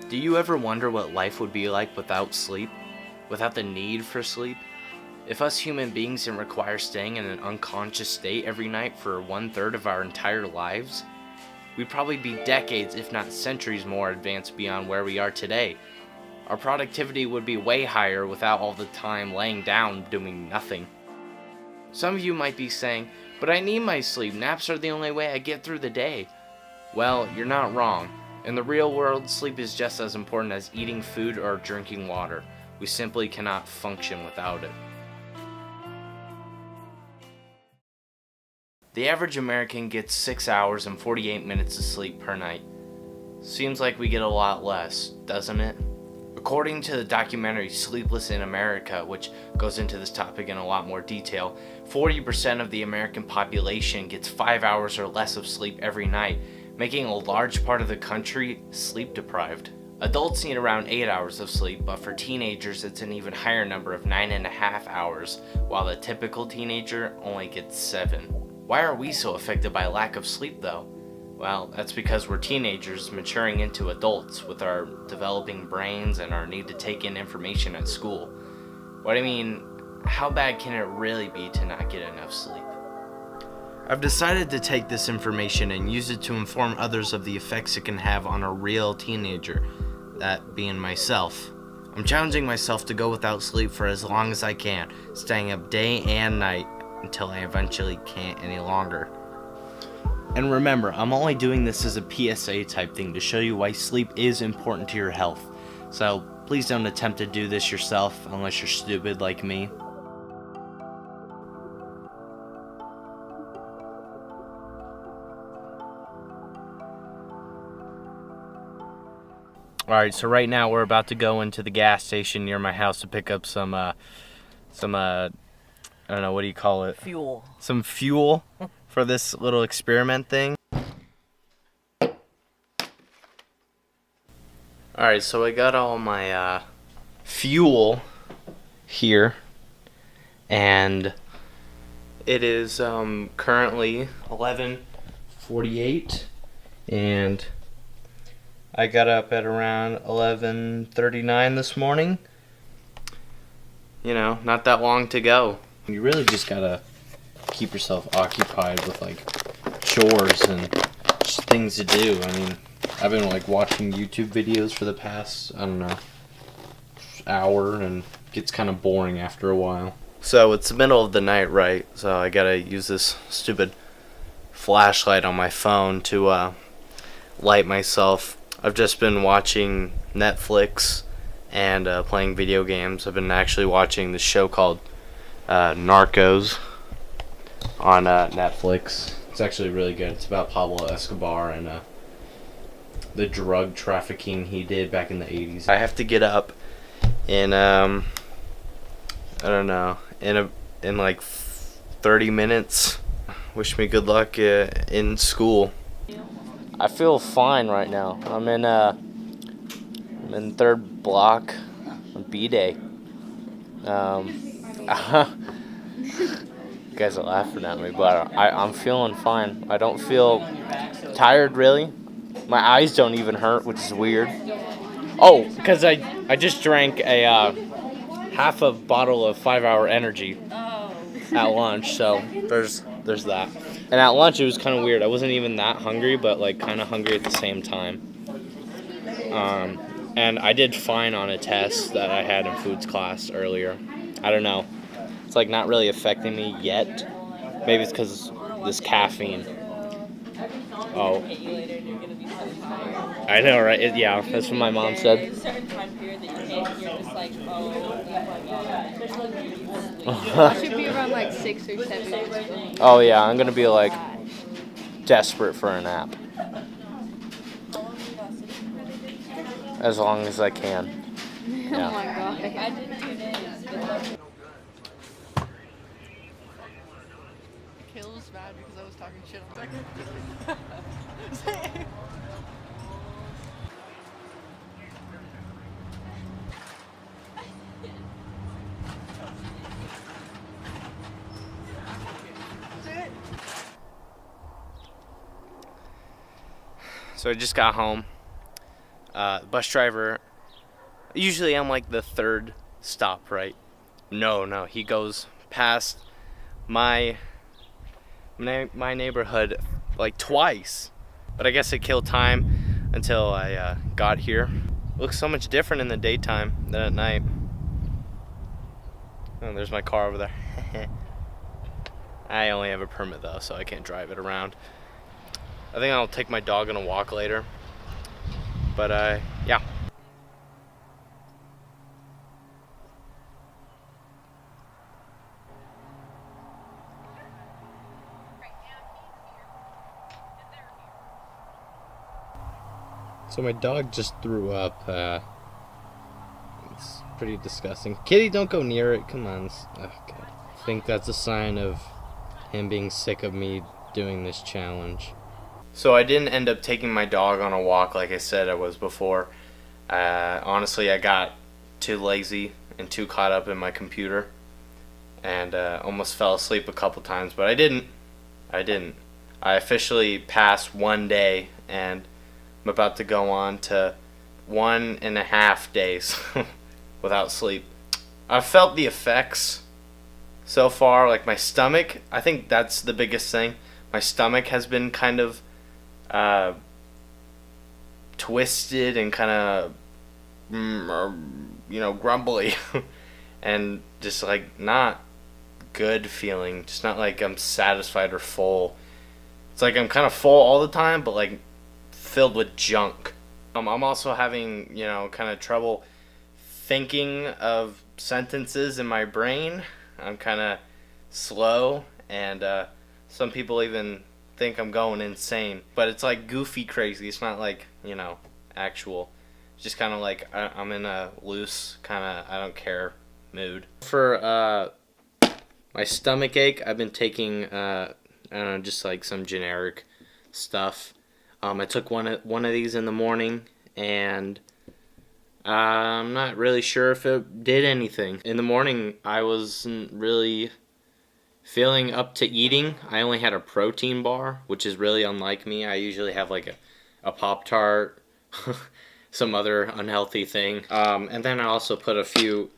Do you ever wonder what life would be like without sleep? Without the need for sleep? If us human beings didn't require staying in an unconscious state every night for 1/3 of our entire lives, we'd probably be decades, if not centuries, more advanced beyond where we are today. Our productivity would be way higher without all the time laying down doing nothing. Some of you might be saying, but I need my sleep. Naps are the only way I get through the day. Well, you're not wrong. In the real world, sleep is just as important as eating food or drinking water. We simply cannot function without it. The average American gets 6 hours and 48 minutes of sleep per night. Seems like we get a lot less, doesn't it? According to the documentary Sleepless in America, which goes into this topic in a lot more detail, 40% of the American population gets 5 hours or less of sleep every night, making a large part of the country sleep deprived. Adults need around 8 hours of sleep, but for teenagers it's an even higher number of 9.5 hours, while the typical teenager only gets 7. Why are we so affected by lack of sleep though? Well, that's because we're teenagers maturing into adults with our developing brains and our need to take in information at school. What I mean, how bad can it really be to not get enough sleep? I've decided to take this information and use it to inform others of the effects it can have on a real teenager, that being myself. I'm challenging myself to go without sleep for as long as I can, staying up day and night until I eventually can't any longer. And remember, I'm only doing this as a PSA type thing to show you why sleep is important to your health. So please don't attempt to do this yourself unless you're stupid like me. Alright, so right now we're about to go into the gas station near my house to pick up some I don't know, what do you call it? Fuel. Some fuel for this little experiment thing. Alright, so I got all my fuel here, and it is currently 11:48, and I got up at around 11:39 this morning. You know, not that long to go. You really just gotta keep yourself occupied with like chores and just things to do. I mean, I've been like watching YouTube videos for the past, I don't know, hour, and it gets kind of boring after a while. So it's the middle of the night, right? So I gotta use this stupid flashlight on my phone to light myself. I've just been watching Netflix and playing video games. I've been actually watching this show called Narcos on Netflix. It's actually really good. It's about Pablo Escobar and the drug trafficking he did back in the 80s. I have to get up in I don't know, in like 30 minutes. Wish me good luck in school. I feel fine right now. I'm in third block on B day. You guys are laughing at me, but I'm feeling fine. I don't feel tired really. My eyes don't even hurt, which is weird. Oh, because I just drank a half a bottle of 5 Hour Energy at lunch, so there's that. And at lunch it was kind of weird. I wasn't even that hungry, but like kind of hungry at the same time. And I did fine on a test that I had in foods class earlier. I don't know. It's like not really affecting me yet. Maybe it's because this caffeine. Oh. I know, right? Yeah, that's what my mom said. There's a certain time period that you can't, you're just like, oh, It should be around like 6 or 7. Oh yeah, I'm gonna be like desperate for a nap. As long as I can. Oh my god. Caleb's mad because I was talking shit on second. So I just got home. Bus driver, usually I'm like the third stop, right? No, he goes past my neighborhood like twice. But I guess it killed time until I got here. Looks so much different in the daytime than at night. Oh, there's my car over there. I only have a permit though, so I can't drive it around. I think I'll take my dog on a walk later. But yeah. So my dog just threw up. It's pretty disgusting. Kitty, don't go near it. Come on. Oh, God. I think that's a sign of him being sick of me doing this challenge. So I didn't end up taking my dog on a walk like I said I was before. Honestly, I got too lazy and too caught up in my computer and almost fell asleep a couple times, but I didn't. I officially passed 1 day, and I'm about to go on to 1.5 days without sleep. I've felt the effects so far, like my stomach. I think that's the biggest thing. My stomach has been kind of twisted and kind of, grumbly and just like not good feeling. Just not like I'm satisfied or full. It's like I'm kind of full all the time, but like filled with junk. I'm also having, kind of trouble thinking of sentences in my brain. I'm kind of slow, and some people even think I'm going insane. But it's like goofy crazy. It's not like, actual. It's just kind of like I'm in a loose kind of I don't care mood. For my stomach ache, I've been taking, I don't know, just like some generic stuff. I took one of these in the morning, and I'm not really sure if it did anything. In the morning, I wasn't really feeling up to eating. I only had a protein bar, which is really unlike me. I usually have like a Pop-Tart, some other unhealthy thing. And then I also put a few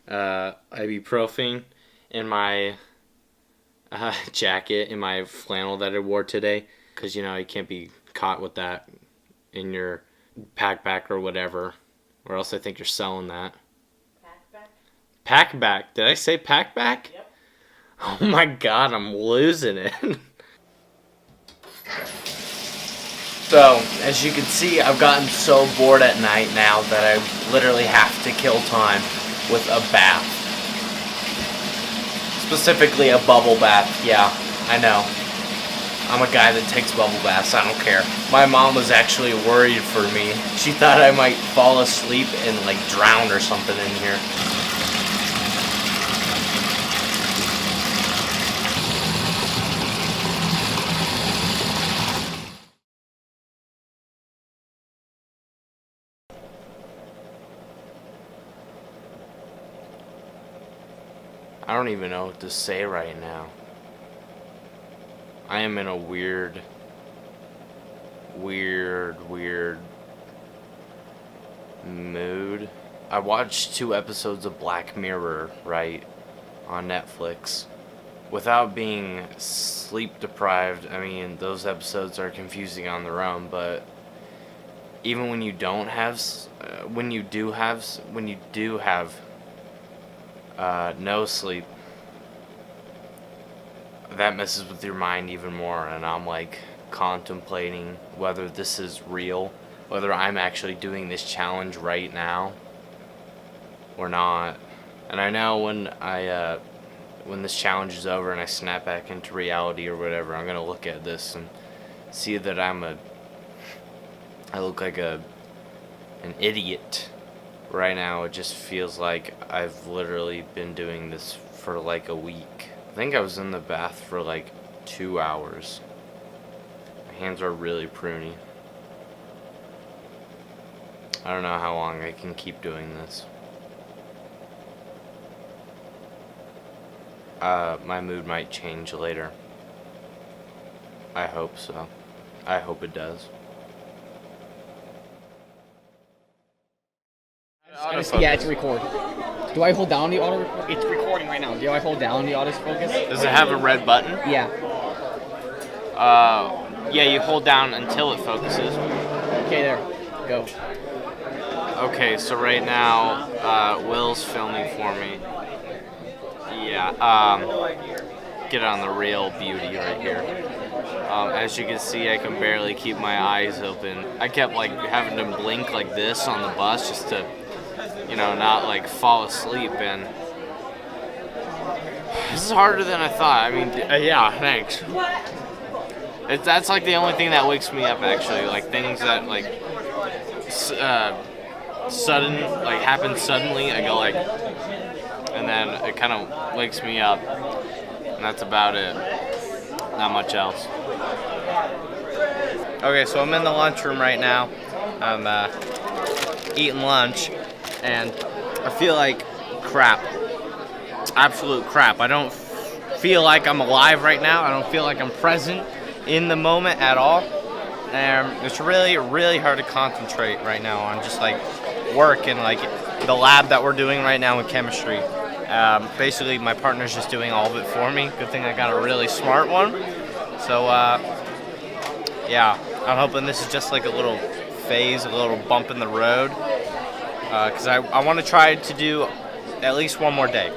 ibuprofen in my jacket, in my flannel that I wore today. Because, you can't be caught with that in your packback or whatever. Or else I think you're selling that. Packback? Did I say packback? Yep. Oh my God, I'm losing it. So, as you can see, I've gotten so bored at night now that I literally have to kill time with a bath. Specifically a bubble bath, yeah, I know. I'm a guy that takes bubble baths, I don't care. My mom was actually worried for me. She thought I might fall asleep and like drown or something in here. I don't even know what to say right now. I am in a weird mood. I watched 2 episodes of Black Mirror, right, on Netflix. Without being sleep deprived, I mean, those episodes are confusing on their own, but even when you don't have, when you do have no sleep, that messes with your mind even more, and I'm like contemplating whether this is real, whether I'm actually doing this challenge right now or not. And I know when this challenge is over and I snap back into reality or whatever, I'm gonna look at this and see that I look like an idiot. Right now it just feels like I've literally been doing this for like a week. I think I was in the bath for like 2 hours. My hands are really pruny. I don't know how long I can keep doing this. My mood might change later. I hope so. I hope it does. Yeah, it's record. Do I hold down the auto? It's recording right now. Do I hold down the autofocus? Does it have a red button? Yeah. Yeah, you hold down until it focuses. Okay, there. Go. Okay, so right now, Will's filming for me. Yeah, get on the real beauty right here. As you can see, I can barely keep my eyes open. I kept like having to blink like this on the bus just to, you know, not like fall asleep, and this is harder than I thought. I mean, yeah, thanks. That's like the only thing that wakes me up, actually. Like things that like sudden, like happen suddenly. I go like, and then it kind of wakes me up, and that's about it. Not much else. Okay, so I'm in the lunchroom right now. I'm eating lunch, and I feel like crap. Absolute crap. I don't feel like I'm alive right now. I don't feel like I'm present in the moment at all. And it's really, really hard to concentrate right now on just like work and like the lab that we're doing right now in chemistry. Basically, my partner's just doing all of it for me. Good thing I got a really smart one. So, yeah, I'm hoping this is just like a little phase, a little bump in the road. Because I want to try to do at least one more day.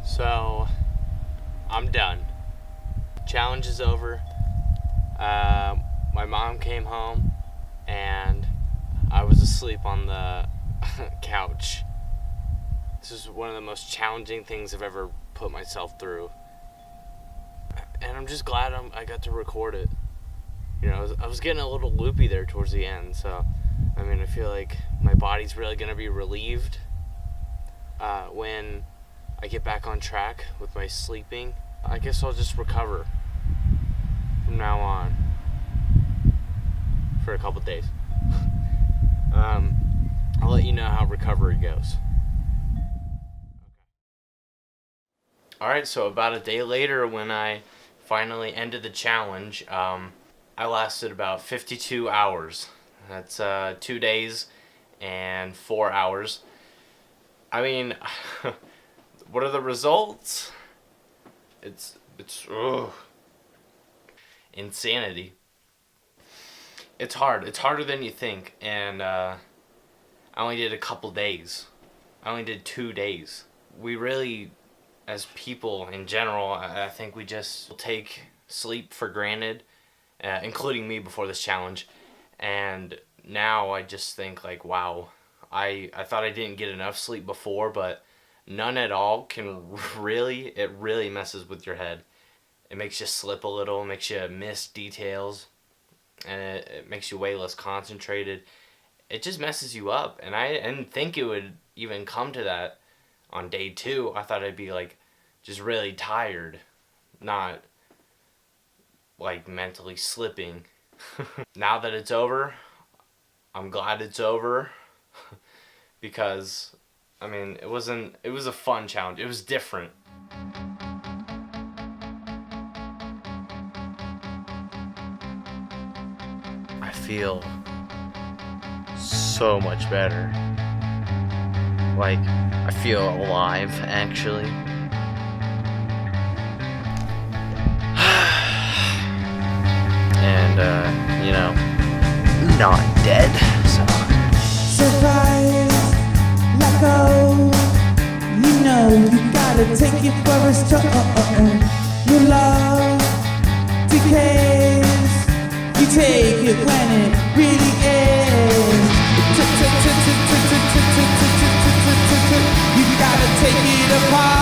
So, I'm done. Challenge is over. My mom came home, and I was asleep on the couch. This is one of the most challenging things I've ever put myself through. And I'm just glad I got to record it. You know, I was getting a little loopy there towards the end, so, I mean, I feel like my body's really going to be relieved when I get back on track with my sleeping. I guess I'll just recover from now on for a couple days. I'll let you know how recovery goes. Alright, so about a day later, when I finally ended the challenge, I lasted about 52 hours. That's 2 days and 4 hours. I mean, what are the results? It's insanity. It's hard. It's harder than you think. And I only did a couple days. I only did 2 days. We really, as people in general, I think we just take sleep for granted, including me before this challenge. And now I just think like, wow, I thought I didn't get enough sleep before, but none at all can really, it really messes with your head. It makes you slip a little, makes you miss details, and it makes you way less concentrated. It just messes you up, and I didn't think it would even come to that on day 2. I thought I'd be like just really tired, not like mentally slipping. Now that it's over, I'm glad it's over because I mean, it was a fun challenge. It was different. I feel so much better. Like, I feel alive, actually. And, you know, not dead, so. Survive, let go. You know you gotta take it for a stroll. Your love decays. You take it when it really is. You gotta take it apart.